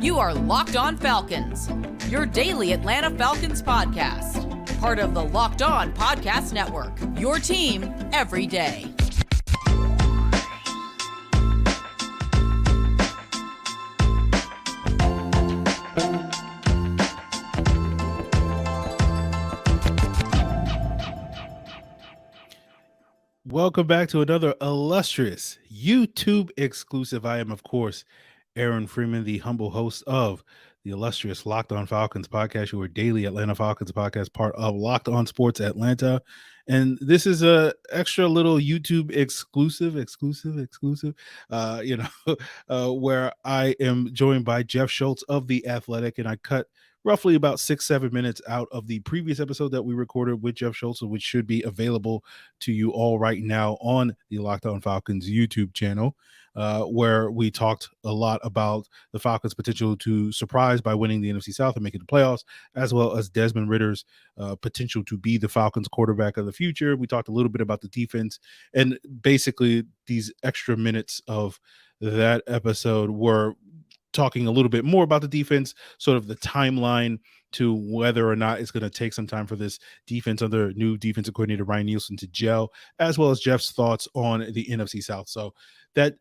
You are Locked On Falcons, your daily Atlanta Falcons podcast. Part of the Locked On Podcast Network, your team every day. Welcome back to another illustrious YouTube exclusive. I am, of course, Aaron Freeman, the humble host of the illustrious Locked On Falcons podcast, your daily Atlanta Falcons podcast, part of Locked On Sports Atlanta. And this is a extra little YouTube exclusive, where I am joined by Jeff Schultz of The Athletic, and I cut roughly about 6-7 minutes out of the previous episode that we recorded with Jeff Schultz, which should be available to you all right now on the Locked On Falcons YouTube channel, where we talked a lot about the Falcons' potential to surprise by winning the NFC South and making the playoffs, as well as Desmond Ridder's potential to be the Falcons' quarterback of the future. We talked a little bit about the defense, and basically these extra minutes of that episode were talking a little bit more about the defense, sort of the timeline to whether or not it's going to take some time for this defense under new defensive coordinator Ryan Nielsen to gel, as well as Jeff's thoughts on the NFC South. So that,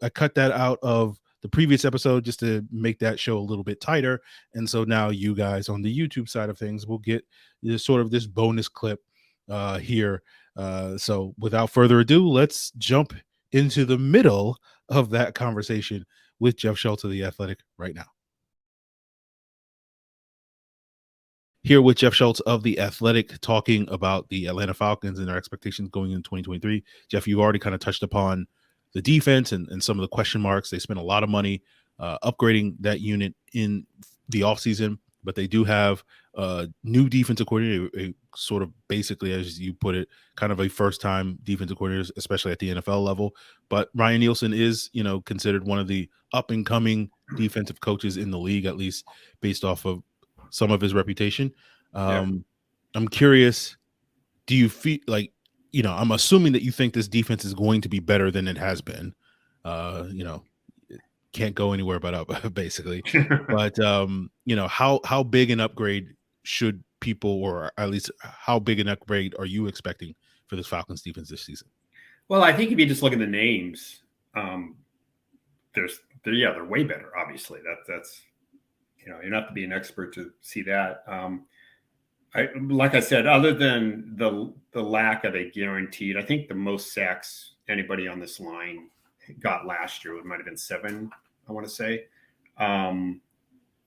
I cut that out of the previous episode just to make that show a little bit tighter. And so now you guys on the YouTube side of things will get this bonus clip here. So without further ado, let's jump into the middle of that conversation with Jeff Schultz of The Athletic right now. Here with Jeff Schultz of The Athletic, talking about the Atlanta Falcons and their expectations going into 2023. Jeff, you already kind of touched upon the defense and some of the question marks. They spent a lot of money upgrading that unit in the offseason, but they do have a new defensive coordinator, a sort of basically, as you put it, kind of a first-time defensive coordinator, especially at the NFL level. But Ryan Nielsen is, considered one of the up-and-coming defensive coaches in the league, at least based off of some of his reputation. I'm curious, do you feel like, I'm assuming that you think this defense is going to be better than it has been. Can't go anywhere but up, basically. But how big an upgrade should people, or at least how big an upgrade are you expecting for this Falcons defense this season? Well, I think if you just look at the names, they're way better. Obviously, that's you don't have to be an expert to see that. Like I said, other than the lack of a guaranteed, I think the most sacks anybody on this line got last year, it might have been 7, I want to say.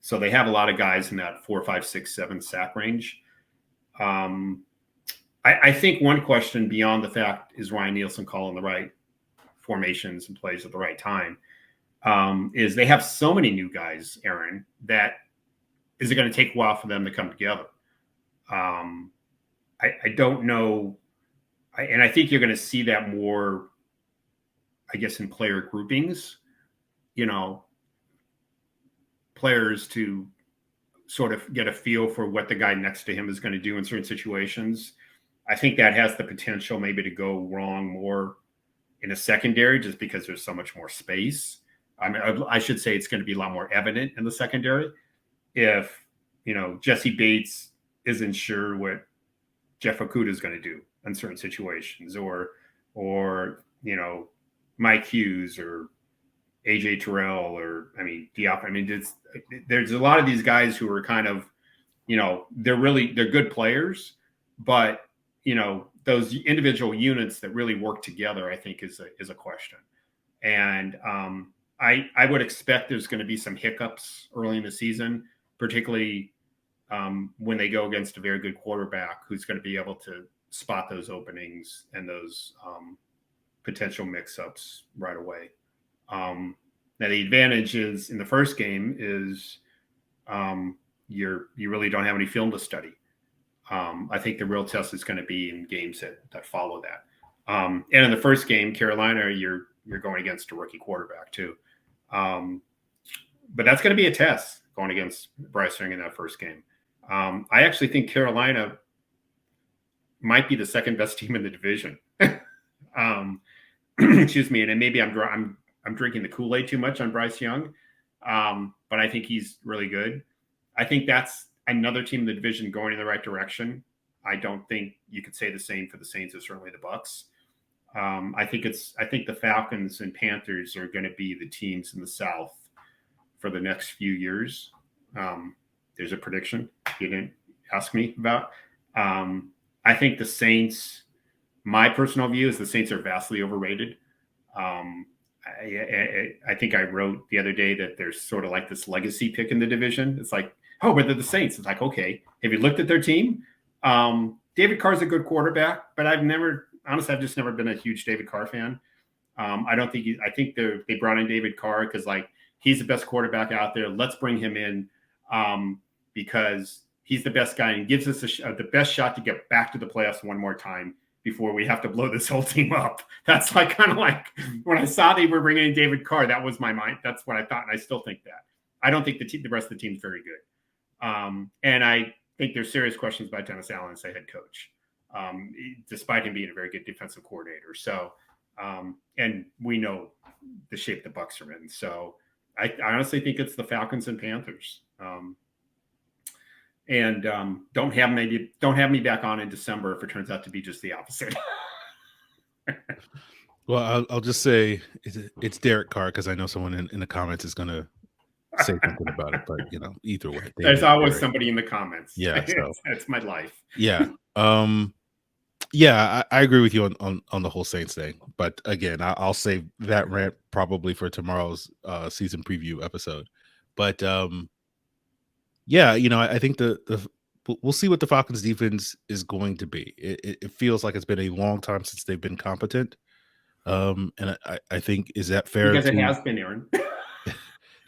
So they have a lot of guys in that 4, 5, 6, 7 sack range. I think one question beyond the fact is Ryan Nielsen calling the right formations and plays at the right time, is they have so many new guys, Aaron, that is it going to take a while for them to come together? I don't know. And I think you're going to see that more, I guess, in player groupings, players to sort of get a feel for what the guy next to him is going to do in certain situations. I think that has the potential maybe to go wrong more in a secondary just because there's so much more space. I mean, I should say it's going to be a lot more evident in the secondary if, Jesse Bates isn't sure what Jeff Okudah is going to do in certain situations, or Mike Hughes or AJ Terrell, or Diop. There's a lot of these guys who are kind of, they're good players, but those individual units that really work together, I think is a question. And I would expect there's going to be some hiccups early in the season, particularly when they go against a very good quarterback who's going to be able to spot those openings and those potential mix-ups right away. Now the advantage is in the first game is you really don't have any film to study. I think the real test is going to be in games that follow that. And in the first game, Carolina, you're going against a rookie quarterback too. But that's going to be a test going against Bryce Young in that first game. I actually think Carolina might be the second best team in the division. Excuse me, and maybe I'm drinking the Kool-Aid too much on Bryce Young, but I think he's really good. I think that's another team in the division going in the right direction. I don't think you could say the same for the Saints or certainly the Bucs. I think the Falcons and Panthers are going to be the teams in the South for the next few years. There's a prediction you didn't ask me about. I think the Saints, my personal view is the Saints are vastly overrated. I think I wrote the other day that there's sort of like this legacy pick in the division. It's like, oh, but they're the Saints. It's like, okay, have you looked at their team? David Carr's a good quarterback, but I've just never been a huge David Carr fan. I think they brought in David Carr because like he's the best quarterback out there. Let's bring him in because he's the best guy and gives us the best shot to get back to the playoffs one more time before we have to blow this whole team up. That's like kind of like when I saw they were bringing in David Carr, that was my mind. That's what I thought, and I still think that. I don't think the rest of the team is very good, and I think there's serious questions about Dennis Allen as a head coach, despite him being a very good defensive coordinator. So, and we know the shape the Bucs are in. So, I honestly think it's the Falcons and Panthers. And don't have me back on in December if it turns out to be just the opposite. Well, I'll just say it's Derek Carr because I know someone in the comments is going to say something about it, but either way, there's always somebody in the comments. Yeah, so it's my life. Yeah, yeah, I agree with you on the whole Saints thing, but again, I'll save that rant probably for tomorrow's season preview episode. But yeah, I think we'll see what the Falcons defense is going to be. It feels like it's been a long time since they've been competent. And I think, is that fair? Because it has been, Aaron.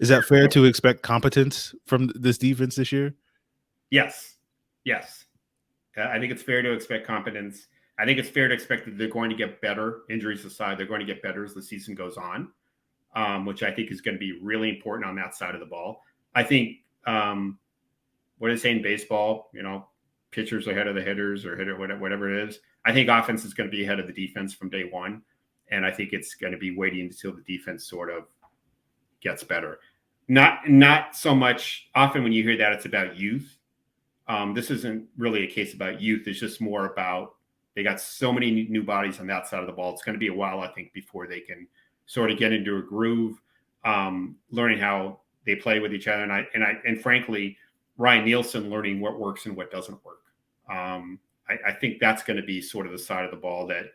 Is that fair to expect competence from this defense this year? Yes. I think it's fair to expect competence. I think it's fair to expect that they're going to get better. Injuries aside, they're going to get better as the season goes on, which I think is going to be really important on that side of the ball. I think what I say in baseball, pitchers ahead of the hitters or hitter, whatever it is. I think offense is going to be ahead of the defense from day one. And I think it's going to be waiting until the defense sort of gets better. Not so much often when you hear that it's about youth. This isn't really a case about youth. It's just more about they got so many new bodies on that side of the ball. It's going to be a while, I think, before they can sort of get into a groove, learning how they play with each other. And frankly, Ryan Nielsen learning what works and what doesn't work. I think that's going to be sort of the side of the ball that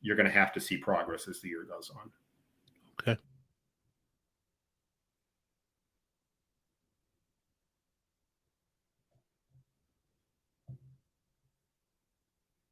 you're going to have to see progress as the year goes on. Okay.